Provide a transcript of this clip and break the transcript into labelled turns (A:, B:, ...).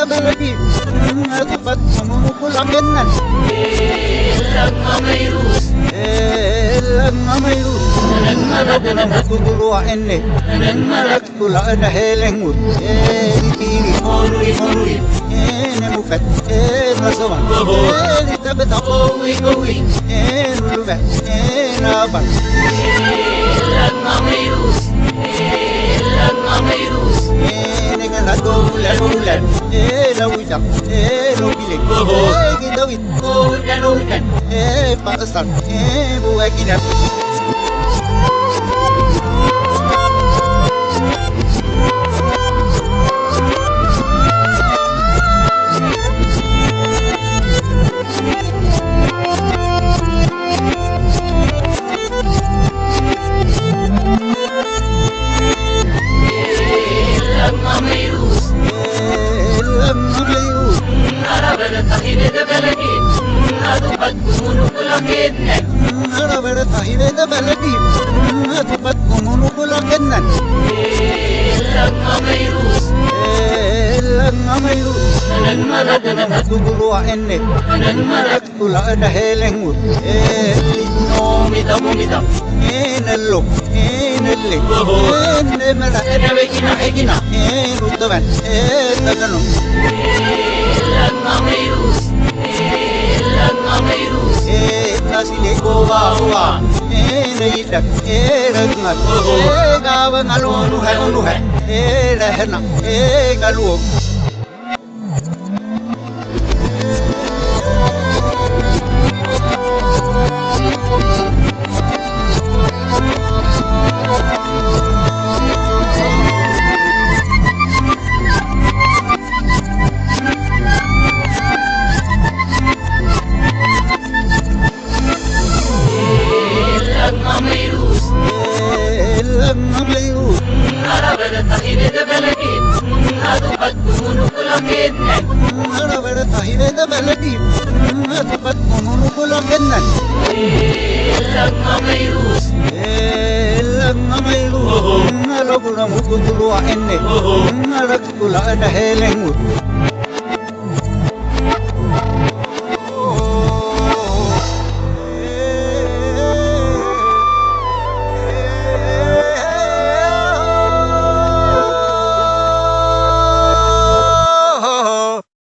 A: بلدي أثبت صمومك الأكنن
B: لما ميروس
A: لما ميروس لما مكتب وعني لما كل أنا هيلنود تيني
B: موري موري
A: نمفت نصوان تبت
B: قوي قوي
A: نلبس نابن
B: لما ميروس لما ميروس
A: نجنا دولا دولا لو جاب لو بيلك دويت
B: كودا نودا
A: فاصل بواكينا
B: لما ميروس
A: لما ميروس
B: أنا بدأت أهيد بلدي أثبت صمومك الأكنن
A: أنا بدأت أهيد بلدي أثبت صمومك الأكنن
B: لما ميروس
A: لما ميروس
B: لما
A: لما مكتب وعني
B: لما
A: كل أنا هيلنود
B: موميتا موميتا
A: اللو اللي ملا
B: أنا بكنا حكنا
A: رتبان تكنو
B: لما ميروس لما ميروس
A: asile goba goba neidak ragnat gawan alonu hai rehna galu
B: لما ميروس
A: لما ميروس
B: أنا بدأت أهيد بلدي أثبت صمومك الأكنن
A: أنا بدأت أهيد بلدي أثبت صمومك الأكنن
B: لما ميروس
A: لما ميروس لو كنا مكتب وعني كل أنا هيلنود